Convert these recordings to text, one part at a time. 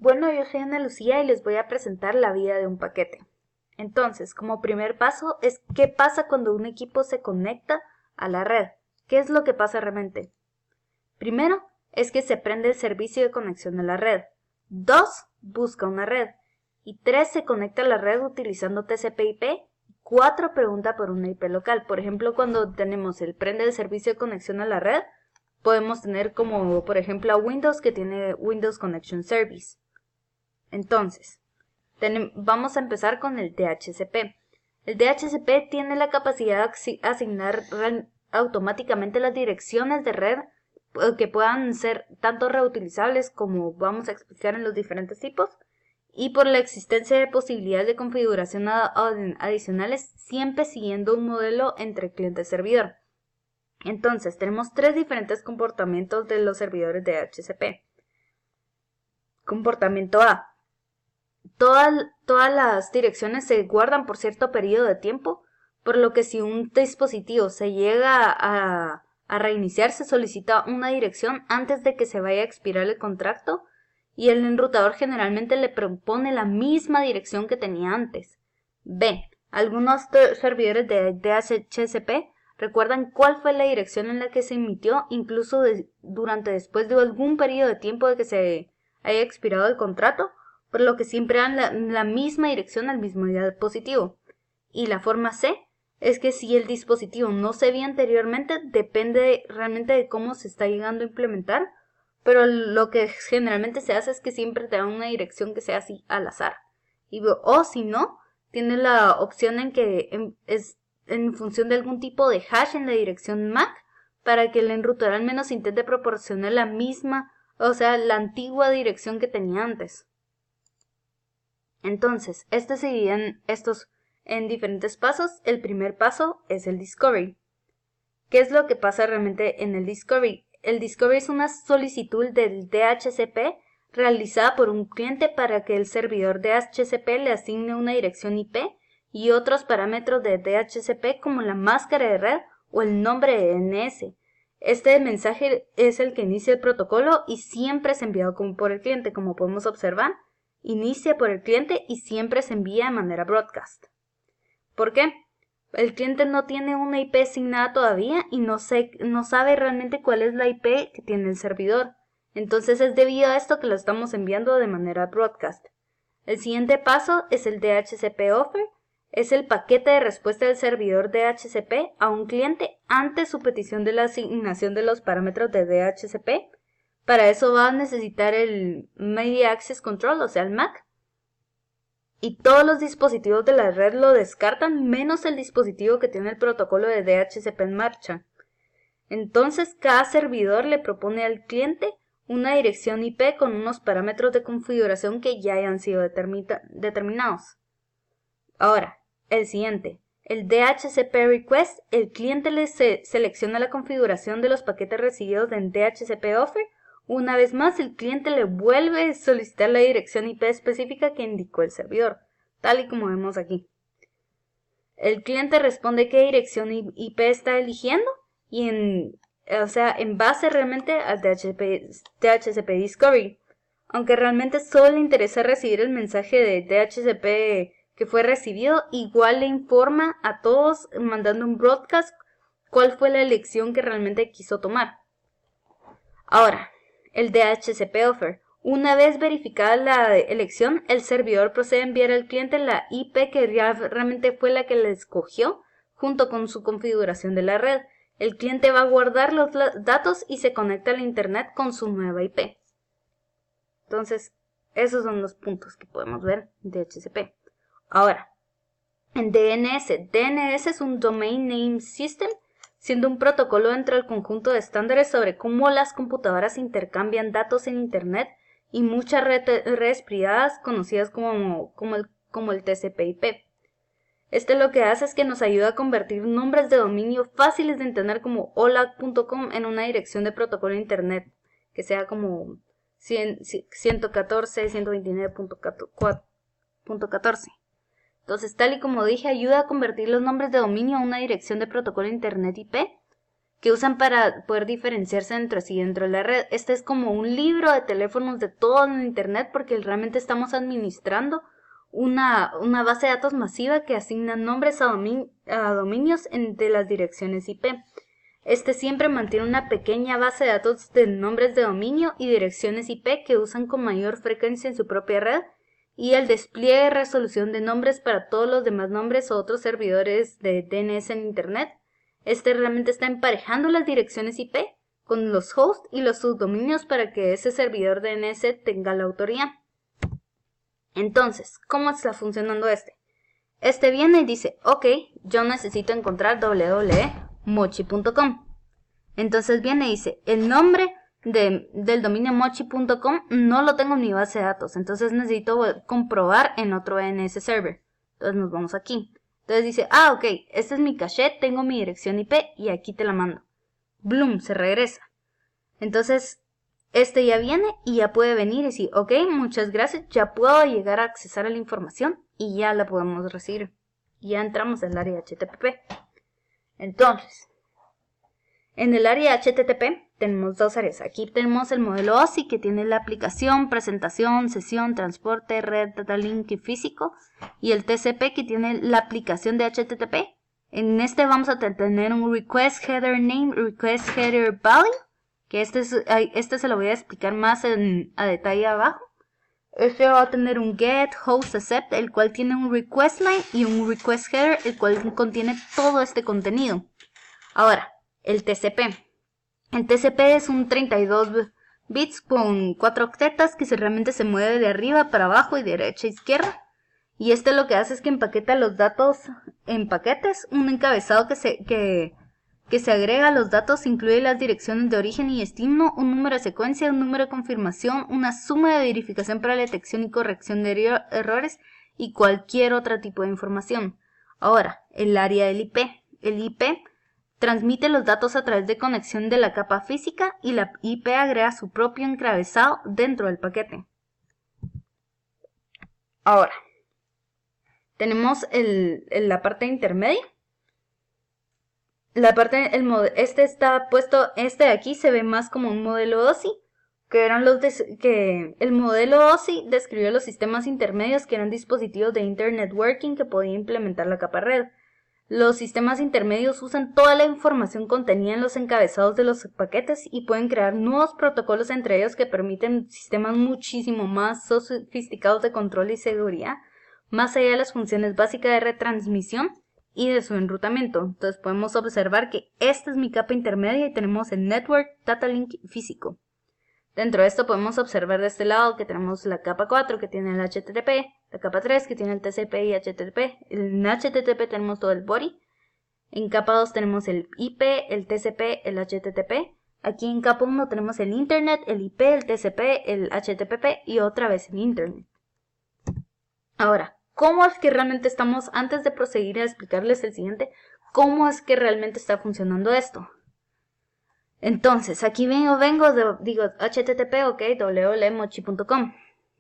Bueno, yo soy Ana Lucía y les voy a presentar la vida de un paquete. Entonces, como primer paso es qué pasa cuando un equipo se conecta a la red. ¿Qué es lo que pasa realmente? Primero, es que se prende el servicio de conexión a la red. 2, busca una red. Y 3, se conecta a la red utilizando TCP/IP. 4, pregunta por una IP local. Por ejemplo, cuando tenemos el prende el servicio de conexión a la red, podemos tener como, por ejemplo, a Windows que tiene Windows Connection Service. Entonces, vamos a empezar con el DHCP. El DHCP tiene la capacidad de asignar automáticamente las direcciones de red que puedan ser tanto reutilizables como vamos a explicar en los diferentes tipos, y por la existencia de posibilidades de configuración adicionales, siempre siguiendo un modelo entre cliente y servidor. Entonces, tenemos tres diferentes comportamientos de los servidores de DHCP. Comportamiento A. Todas las direcciones se guardan por cierto periodo de tiempo, por lo que si un dispositivo se llega a reiniciar, se solicita una dirección antes de que se vaya a expirar el contrato, y el enrutador generalmente le propone la misma dirección que tenía antes. B. Algunos servidores de DHCP recuerdan cuál fue la dirección en la que se emitió, incluso después de algún periodo de tiempo de que se haya expirado el contrato, por lo que siempre dan la misma dirección al mismo dispositivo. Y la forma C es que si el dispositivo no se vio anteriormente, depende realmente de cómo se está llegando a implementar, pero lo que generalmente se hace es que siempre te da una dirección que sea así al azar. O si no, tiene la opción en que es en función de algún tipo de hash en la dirección MAC, para que el enrutador al menos intente proporcionar la misma, o sea, la antigua dirección que tenía antes. Entonces, se dividen estos en diferentes pasos. El primer paso es el discovery. ¿Qué es lo que pasa realmente en el discovery? El discovery es una solicitud del DHCP realizada por un cliente para que el servidor DHCP le asigne una dirección IP y otros parámetros de DHCP como la máscara de red o el nombre de DNS. Este mensaje es el que inicia el protocolo y siempre es enviado por el cliente, como podemos observar. Inicia por el cliente y siempre se envía de manera broadcast. ¿Por qué? El cliente no tiene una IP asignada todavía y no sabe realmente cuál es la IP que tiene el servidor. Entonces es debido a esto que lo estamos enviando de manera broadcast. El siguiente paso es el DHCP offer. Es el paquete de respuesta del servidor DHCP a un cliente ante su petición de la asignación de los parámetros de DHCP. Para eso va a necesitar el Media Access Control, o sea el MAC. Y todos los dispositivos de la red lo descartan, menos el dispositivo que tiene el protocolo de DHCP en marcha. Entonces, cada servidor le propone al cliente una dirección IP con unos parámetros de configuración que ya hayan sido determinados. Ahora, el siguiente. El DHCP request, el cliente le selecciona la configuración de los paquetes recibidos en DHCP offer. Una vez más, el cliente le vuelve a solicitar la dirección IP específica que indicó el servidor, tal y como vemos aquí. El cliente responde qué dirección IP está eligiendo y en base realmente al DHCP Discovery. Aunque realmente solo le interesa recibir el mensaje de DHCP que fue recibido, igual le informa a todos mandando un broadcast cuál fue la elección que realmente quiso tomar. Ahora, el DHCP offer. Una vez verificada la elección, el servidor procede a enviar al cliente la IP que realmente fue la que le escogió, junto con su configuración de la red. El cliente va a guardar los datos y se conecta al internet con su nueva IP. Entonces, esos son los puntos que podemos ver en DHCP. Ahora, en DNS. DNS es un Domain Name System, siendo un protocolo dentro del conjunto de estándares sobre cómo las computadoras intercambian datos en Internet y muchas redes privadas conocidas como el TCP/IP. Lo que hace es que nos ayuda a convertir nombres de dominio fáciles de entender como hola.com en una dirección de protocolo de Internet, que sea como 114.129.14. Entonces, tal y como dije, ayuda a convertir los nombres de dominio a una dirección de protocolo de Internet IP. que usan para poder diferenciarse entre sí dentro de la red. Este es como un libro de teléfonos de todo en internet porque realmente estamos administrando una base de datos masiva que asigna nombres a dominios entre las direcciones IP. Este siempre mantiene una pequeña base de datos de nombres de dominio y direcciones IP que usan con mayor frecuencia en su propia red, y el despliegue y resolución de nombres para todos los demás nombres o otros servidores de DNS en Internet. Este realmente está emparejando las direcciones IP con los hosts y los subdominios para que ese servidor DNS tenga la autoría. Entonces, ¿cómo está funcionando este? Este viene y dice, ok, yo necesito encontrar www.mochi.com. Entonces viene y dice, el nombre del dominio mochi.com no lo tengo en mi base de datos, entonces necesito comprobar en otro DNS server. Entonces nos vamos aquí. Entonces dice, ok, este es mi caché, tengo mi dirección IP y aquí te la mando. Bloom, se regresa. Entonces este ya viene y ya puede venir y decir, ok, muchas gracias, ya puedo llegar a accesar a la información y ya la podemos recibir. Ya entramos en el área HTTP. Entonces, en el área HTTP tenemos dos áreas. Aquí tenemos el modelo OSI que tiene la aplicación, presentación, sesión, transporte, red, data link y físico. Y el TCP que tiene la aplicación de HTTP. En este vamos a tener un request header name, request header value. Que este se lo voy a explicar más a detalle abajo. Este va a tener un get, host, accept, el cual tiene un request line y un request header, el cual contiene todo este contenido. Ahora, el TCP. El TCP es un 32 bits con 4 octetas que realmente se mueve de arriba para abajo y de derecha a izquierda. Y este lo que hace es que empaqueta los datos en paquetes. Un encabezado que se agrega a los datos incluye las direcciones de origen y destino, un número de secuencia, un número de confirmación, una suma de verificación para la detección y corrección de errores y cualquier otro tipo de información. Ahora, el área del IP. El IP transmite los datos a través de conexión de la capa física y la IP agrega su propio encabezado dentro del paquete. Ahora, tenemos la parte intermedia. Este está puesto, este de aquí se ve más como un modelo OSI, que el modelo OSI describió los sistemas intermedios que eran dispositivos de Internet-Working que podían implementar la capa red. Los sistemas intermedios usan toda la información contenida en los encabezados de los paquetes y pueden crear nuevos protocolos entre ellos que permiten sistemas muchísimo más sofisticados de control y seguridad, más allá de las funciones básicas de retransmisión y de su enrutamiento. Entonces podemos observar que esta es mi capa intermedia y tenemos el network, data link y físico. Dentro de esto podemos observar de este lado que tenemos la capa 4 que tiene el HTTP, la capa 3 que tiene el TCP y HTTP. En HTTP tenemos todo el body. En capa 2 tenemos el IP, el TCP, el HTTP. Aquí en capa 1 tenemos el Internet, el IP, el TCP, el HTTP y otra vez el Internet. Ahora, ¿cómo es que realmente estamos, antes de proseguir a explicarles el siguiente, cómo es que realmente está funcionando esto? Entonces, aquí digo HTTP, ok, www.mochi.com.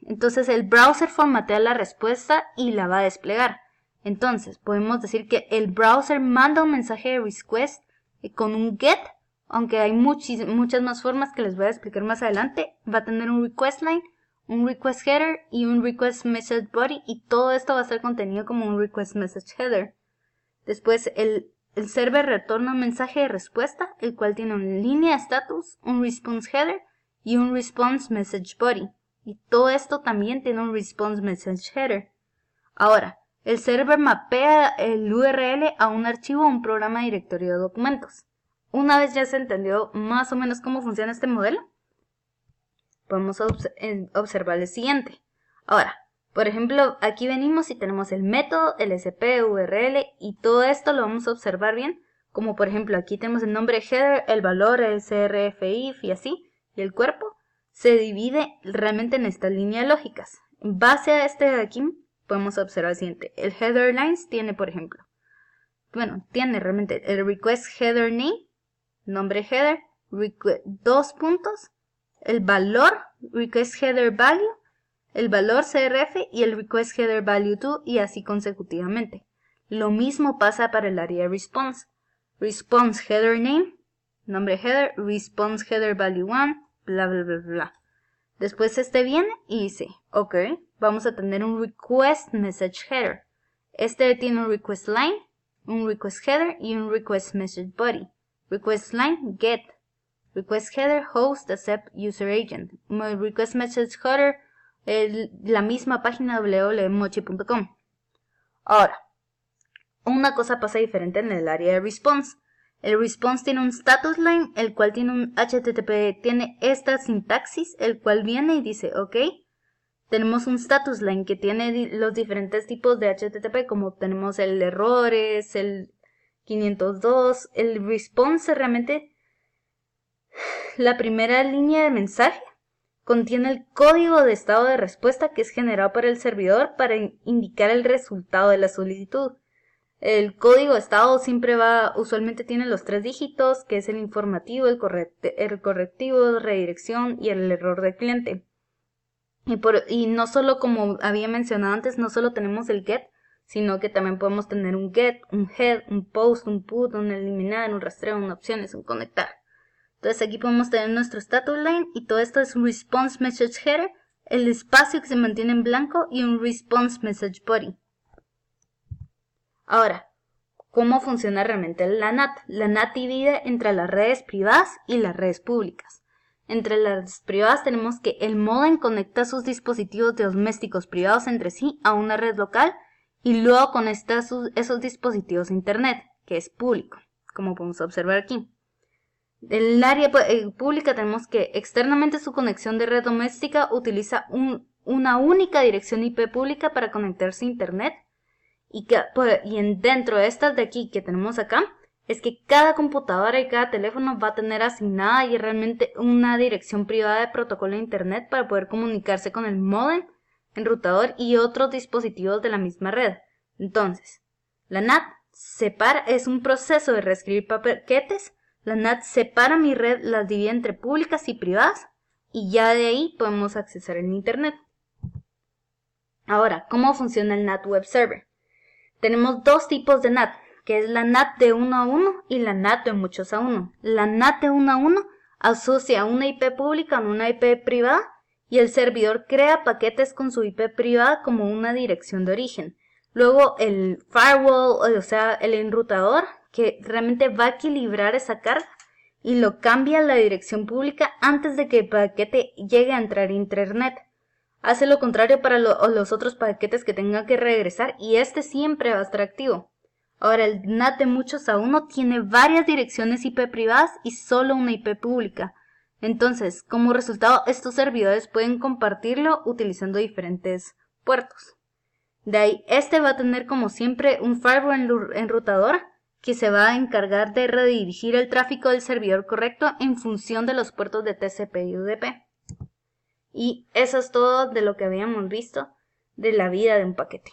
Entonces el browser formatea la respuesta y la va a desplegar. Entonces, podemos decir que el browser manda un mensaje de request con un get, aunque hay muchas más formas que les voy a explicar más adelante. Va a tener un request line, un request header y un request message body, y todo esto va a ser contenido como un request message header. Después el server retorna un mensaje de respuesta, el cual tiene una línea de status, un response header y un response message body. Y todo esto también tiene un response message header. Ahora, el server mapea el URL a un archivo o un programa directorio de documentos. Una vez ya se entendió más o menos cómo funciona este modelo, podemos observar el siguiente. Ahora, por ejemplo, aquí venimos y tenemos el método, el SP, URL, y todo esto lo vamos a observar bien. Como por ejemplo, aquí tenemos el nombre header, el valor, el CRF, if y así, y el cuerpo se divide realmente en estas líneas lógicas. En base a este de aquí, podemos observar el siguiente. El header lines tiene, por ejemplo, tiene realmente el request header name, nombre header, dos puntos, el valor, request header value, el valor CRF y el request header value to, y así consecutivamente. Lo mismo pasa para el área response. Response header name, nombre header, response header value 1, bla bla bla bla. Después viene y dice, ok, vamos a tener un request message header. Tiene un request line, un request header y un request message body. Request line, get. Request header, host, accept, user agent. Request message header, la misma página www.mochi.com. Ahora, una cosa pasa diferente en el área de response. El response tiene un status line, el cual tiene un HTTP, tiene esta sintaxis, el cual viene y dice, ok, tenemos un status line que tiene los diferentes tipos de HTTP, como tenemos el errores, el 502, el response realmente, la primera línea de mensaje contiene el código de estado de respuesta que es generado por el servidor para indicar el resultado de la solicitud. El código de estado usualmente tiene los 3 dígitos, que es el informativo, el correctivo, redirección y el error del cliente. Y no solo, como había mencionado antes, no solo tenemos el get, sino que también podemos tener un get, un head, un post, un put, un eliminar, un rastreo, un opciones, un conectar. Entonces aquí podemos tener nuestro status line y todo esto es un response message header, el espacio que se mantiene en blanco y un response message body. Ahora, ¿cómo funciona realmente la NAT? La NAT divide entre las redes privadas y las redes públicas. Entre las privadas tenemos que el modem conecta sus dispositivos domésticos privados entre sí a una red local y luego conecta esos dispositivos a internet, que es público, como podemos observar aquí. En el área pública tenemos que externamente su conexión de red doméstica utiliza una única dirección IP pública para conectarse a internet. Y dentro de estas de aquí que tenemos acá, es que cada computadora y cada teléfono va a tener asignada y realmente una dirección privada de protocolo de internet para poder comunicarse con el modem, enrutador y otros dispositivos de la misma red. Entonces, la NAT es un proceso de reescribir paquetes. La NAT separa mi red, las divide entre públicas y privadas y ya de ahí podemos accesar el internet. Ahora, ¿cómo funciona el NAT Web Server? Tenemos 2 tipos de NAT, que es la NAT de 1 a 1 y la NAT de muchos a 1. La NAT de 1 a 1 asocia una IP pública con una IP privada y el servidor crea paquetes con su IP privada como una dirección de origen. Luego el firewall, o sea, el enrutador, que realmente va a equilibrar esa carga y lo cambia a la dirección pública antes de que el paquete llegue a entrar a internet. Hace lo contrario para los otros paquetes que tengan que regresar y siempre va a estar activo. Ahora, el NAT de muchos a 1 tiene varias direcciones IP privadas y solo una IP pública. Entonces, como resultado, estos servidores pueden compartirlo utilizando diferentes puertos. De ahí, va a tener como siempre un firewall enrutador que se va a encargar de redirigir el tráfico del servidor correcto en función de los puertos de TCP y UDP. Y eso es todo de lo que habíamos visto de la vida de un paquete.